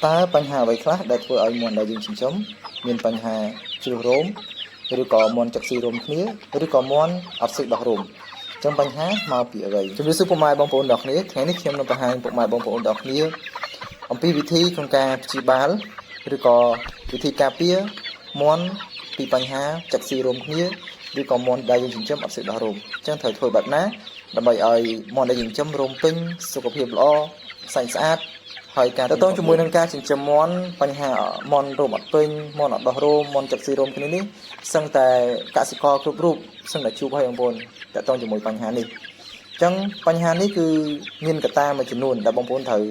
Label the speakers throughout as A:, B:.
A: តើបញ្ហាអ្វីខ្លះដែលធ្វើឲ្យមាន់ដែលយើងចិញ្ចឹមមានបញ្ហាជ្រុះរោមឬក៏មាន់ចាក់ស៊ីរោមគ្នាឬក៏មាន់អត់ស៊ឹកដោះរោមចឹងបញ្ហាមកពីអ្វីជំរាបសួរពុកម៉ែបងប្អូនទាំងគ្នាថ្ងៃនេះខ្ញុំនឹងបង្ហាញពុកម៉ែបងប្អូនទាំងគ្នាអំពីវិធីក្នុងការព្យាបាលឬក៏វិធីការពារមាន់ពីបញ្ហាចាក់ស៊ីរោមគ្នាឬក៏មាន់ដែលយើងចិញ្ចឹមអត់ស៊ឹកដោះរោមចឹងត្រូវធ្វើបែបណាដើម្បីឲ្យមាន់ដែលយើងចិញ្ចឹមរោមពេញសុខភាពល្អសាច់ស្អាតហើយការតតងជាមួយនឹងការចិញ្ចឹមមាន់បញ្ហាមាន់រោមអត់ពេញមាន់អត់ដោះរោមមាន់ចាក់ស៊ីរោមគ្នានេះសឹងតែកសិករគ្រប់រូបសឹងតែជួបហើយបងប្អូនតតងជាមួយបញ្ហានេះអញ្ចឹងបញ្ហានេះគឺមានកត្តាមួយចំនួនដែលបងប្អូនត្រូវ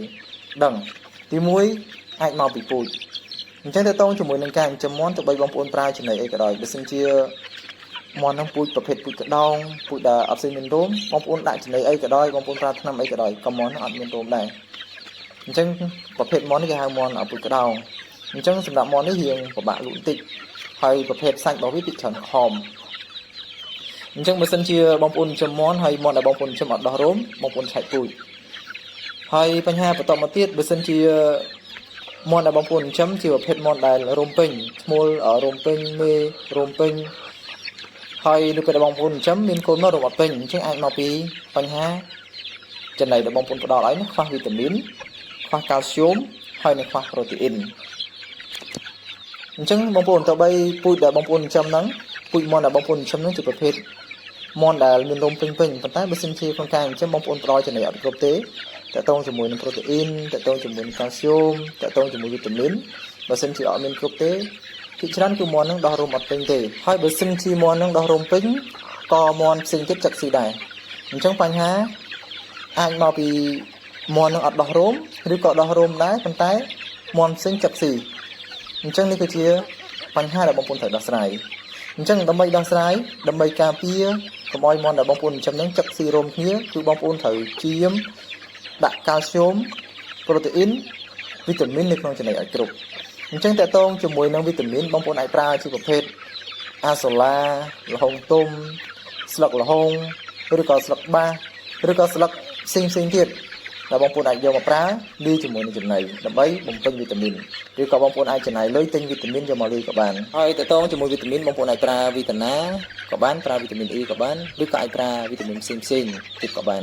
A: ដឹងទី1អាចមកពីពូជអញ្ចឹងតតងជាមួយនឹងការចិញ្ចឹមមាន់ទោះបីបងប្អូនប្រើចំណីអីក៏ដោយបើសិនជាមាន់នឹងពូជប្រភេទពូជកដោងពូជដែលអត់សូវមានរោមបងប្អូនដាក់ចំណីអីក៏ដោយបងប្អូនប្រើថ្នាំអីក៏ដោយក៏មាន់នឹងអត់មានរោមដែរអញ្ចឹងប្រភេទមាន់នេះគេហៅមាន់ពូជកដោងអញ្ចឹងសម្រាប់មាន់នេះរៀងពិបាកលក់បន្តិចហើយប្រភេទសាច់របស់វាពីច្រើនខំអញ្ចឹងបើសិនជាបងប្អូនចិញ្ចឹមមាន់ហើយមាន់ដែលបងប្អូនចិញ្ចឹមអត់ដោះរោមបងប្អូនឆែកពូជហើយបញ្ហាបន្តមកទៀតបើសិនជាមាន់ដែលបងប្អូនចិញ្ចឹមជាប្រភេទមាន់ដែលរោមពេញឈ្មោលរោមពេញមេរោមពេញហើយនៅពេលដែលបងប្អូនចិញ្ចឹមមានកូនមករោមអត់ពេញអញ្ចឹងអាចមកពីបញ្ហាចំណីដែលបងប្អូនផ្ដល់ឲ្យខ្វះវីតាមីនខ្វះកាល់ស្យូមហើយនិងខ្វះប្រូតេអ៊ីនអញ្ចឹងបងប្អូនទៅបីពូជដែលបងប្អូនចិញ្ចឹមហ្នឹងពូជមាន់ដែលបងប្អូនចិញ្ចឹមហ្នឹងជាប្រភេទមាន់ដែលមានរោមពេញប៉ុន្តែបើសិនជាក្នុងការចិញ្ចឹមបងប្អូនផ្ដល់ចំណីអត់គ្រប់ទេតកតងជាមួយនឹងប្រូតេអ៊ីនតកតងជាមួយនឹងកាល់ស្យូមតកតងជាមួយវីតាមីនបើសិនជាអត់មានគ្រប់ទេភាគច្រើនគឺមាន់ហ្នឹងដោះរោមអត់ពេញទេហើយបើសិនជាមាន់ហ្នឹងដោះរោមពេញក៏មាន់ផ្សេងទៀតចាក់ស៊ីដែរអញ្ចឹងបញ្ហាអាចមកពីមាន់នឹងអត់ដោះរោមឬក៏ដោះរោមដែរប៉ុន្តែមាន់ផ្សេងចាក់ស៊ីអញ្ចឹងនេះគឺជាបញ្ហាដែលបងប្អូនត្រូវដោះស្រាយអញ្ចឹងដើម្បីដោះស្រាយដើម្បីការពារកុំឲ្យមាន់ដែលបងប្អូនចិញ្ចឹមនឹងចាក់ស៊ីរោមគ្នាគឺបងប្អូនត្រូវជាមដាក់កាល់ស្យូមប្រូតេអ៊ីនវីតាមីននៅក្នុងចំណីឲ្យគ្រប់អញ្ចឹងតកតងជាមួយនឹងវីតាមីនបងប្អូនអាចប្រើជាប្រភេទអាសូឡាល្ហុងទុំស្លឹកល្ហុងឬក៏ស្លឹកបាសឬក៏ស្លឹកផ្សេងទៀតដែលបងប្អូនអាចយកមកប្រើលាយជាមួយនឹងចំណីដើម្បីបំពេញវីតាមីនឬក៏បងប្អូនអាចចំណាយលុយទិញវីតាមីនយកមកលាយក៏បានហើយតកតងជាមួយវីតាមីនបងប្អូនអាចប្រើវីតាណាក៏បានប្រើវីតាមីន E ក៏បានឬក៏អាចប្រើវីតាមីនផ្សេងទៀតក៏បាន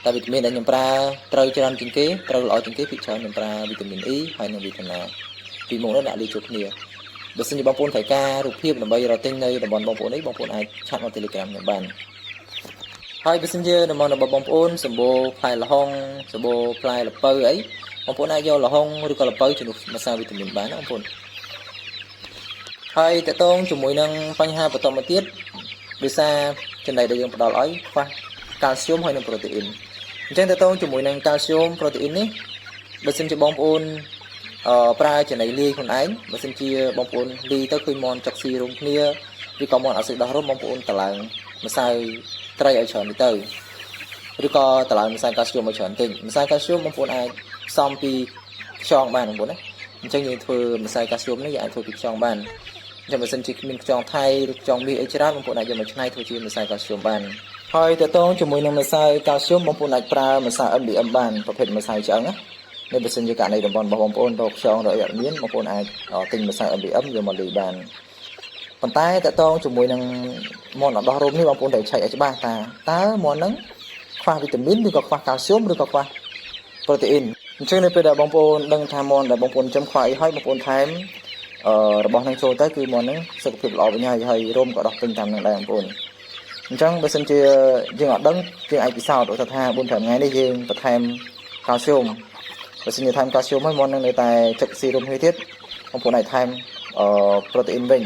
A: តែវីតាមីនដែលខ្ញុំប្រើត្រូវច្រើនជាងគេត្រូវល្អជាងគេពីច្រើនខ្ញុំប្រើវីតាមីន E ហើយនិងវីតាណាពីមុខនេះដាក់លាយចូលគ្នាបើសិនជាបងប្អូនត្រូវការរូបភាពដើម្បីរកទិញនៅតំបន់បងប្អូននេះបងប្អូនអាចឆាតមក Telegram ខ្ញុំបានហើយបើសិនជាតំបន់របស់បងប្អូនសម្បូរផ្លែល្ហុងសម្បូរផ្លែល្ពៅអីបងប្អូនអាចយកល្ហុងឬក៏ល្ពៅជំនួសម្សៅវីតាមីនបានណាបងប្អូនហើយតកតងជាមួយនឹងបញ្ហាបន្តមកទៀតដោយសារចំណីដែលយើងផ្ដល់ឲ្យខ្វះកាល់ស្យូមហើយនិងប្រូតេអ៊ីនអញ្ចឹងតកតងជាមួយនឹងកាល់ស្យូមប្រូតេអ៊ីននេះបើសិនជាបងប្អូនប្រើចំណីលាយខ្លួនឯងបើសិនជាបងប្អូនលាយទៅឃើញមាន់ចាក់ស៊ីរោមគ្នាឬក៏មាន់អត់ស៊ឹកដោះរោមបងប្អូនតម្លើងម្សៅត្រីឲ្យច្រើនទៅឬក៏តម្លើងម្សៅកាល់ស្យូមឲ្យច្រើនតិចម្សៅកាល់ស្យូមបងប្អូនអាចផ្សំពីខ្យងបានបងប្អូនណាអញ្ចឹងយើងធ្វើម្សៅកាល់ស្យូមនេះយើងអាចធ្វើពីខ្យងបានអញ្ចឹងបើសិនជាមានខ្យងថៃឬខ្យងមាសអីច្រើនបងប្អូនអាចយកមកច្នៃធ្វើជាម្សៅកាល់ស្យូមបានហើយតកតងជាមួយនឹងម្សៅកាល់ស្យូមបងប្អូនអាចប្រើម្សៅ MDM បានប្រភេទម្សៅឆ្អឹងណានៅបើសិនជាករណីតំបន់របស់បងប្អូនរកខ្យងរកអីអត់មានបងប្អូនអាចទិញម្សៅ MDM យកមកលាយបានប៉ុន្តែតកតងជាមួយនឹងមាន់អត់ដោះរោមនេះបងប្អូនត្រូវឆែកឲ្យច្បាស់តើមាន់ហ្នឹងខ្វះវីតាមីនឬក៏ខ្វះកាល់ស្យូមឬក៏ខ្វះប្រូតេអ៊ីនអញ្ចឹងនៅពេលដែលបងប្អូនដឹងថាមាន់ដែលបងប្អូនចិញ្ចឹមខ្វះអីហើយបងប្អូនថែមរបស់ហ្នឹងចូលទៅគឺមាន់ហ្នឹងសុខភាពល្អវិញហើយរោមក៏ដោះពេញតាមហ្នឹងដែរបងប្អូនអញ្ចឹងបើសិនជាយើងអត់ដឹងយើងអាចពិសោធន៍ថា 4-5 ថ្ងៃនេះយើងបន្ថែមកាល់ស្យូមបើសិនជាថែមកាល់ស្យូមហើយមាន់ហ្នឹងនៅតែចាក់ស៊ីរោមគ្នាទៀតបងប្អូនអាចថែមប្រូតេអ៊ីនវិញ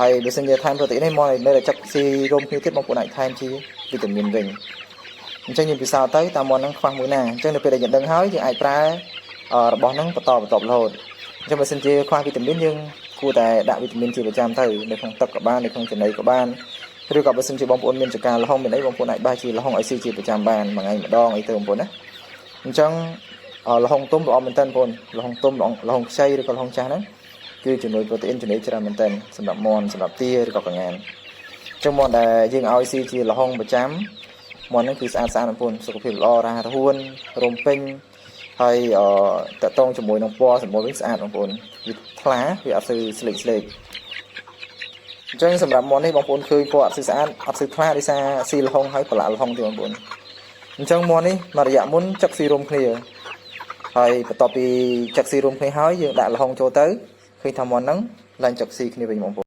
A: ហើយបើសិនជាថែមប្រូតេអ៊ីននេះមកនៅតែចាក់ស៊ីរោមគ្នាទៀតបងប្អូនអាចថែមជាវីតាមីនវិញអញ្ចឹងយើងពិសោធន៍ទៅតាមមាន់ហ្នឹងខ្វះមួយណាអញ្ចឹងនៅពេលដែលយើងដឹងហើយយើងអាចប្រើរបស់ហ្នឹងបន្តរហូតអញ្ចឹងបើសិនជាខ្វះវីតាមីនយើងគួរតែដាក់វីតាមីនជាប្រចាំទៅនៅក្នុងទឹកក៏បាននៅក្នុងចំណីក៏បានឬក៏បើសិនជាបងប្អូនមានចង្ការល្ហុងមានអីបងប្អូនអាចបេះជាល្ហុងឲ្យស៊ីជាប្រចាំបានមួយថ្ងៃម្ដងអីទៅបងប្អូនណាអញ្ចឹងល្ហុងទុំល្អមែនតើបងប្អូនល្ហុងទុំល្ហុងខ្ចីឬក៏ល្ហុងចាស់ហ្នឹងគឺជំនួយប្រូតេអ៊ីនចំណីច្រើនមែនតើសម្រាប់មាន់សម្រាប់ទាឬក៏កង្ហានអញ្ចឹងមាន់ដែលយើងឲ្យស៊ីជាល្ហុងប្រចាំមាន់ហ្នឹងគឺស្អាតបងប្អូនសុខភាពល្អរហ័សរហួនរោមពេញ ហើយតកតងជាមួយនឹងពណ៌សម្បុរវិញស្អាតបងប្អូនវាថ្លាវាអត់ស្ស្លេកអញ្ចឹងសម្រាប់មាន់នេះបងប្អូនឃើញពណ៌អត់ស្អាតអត់ថ្លាដោយសារស៊ីលហុងហើយប្រឡាក់លហុងទេបងប្អូនអញ្ចឹងមាន់នេះមករយៈមុនចឹកស៊ីរួមគ្នាហើយបន្ទាប់ពីចឹកស៊ីរួមគ្នាហើយយើងដាក់លហុងចូលទៅឃើញថាមាន់ហ្នឹងឡើងចឹកស៊ីគ្នាវិញបងប្អូន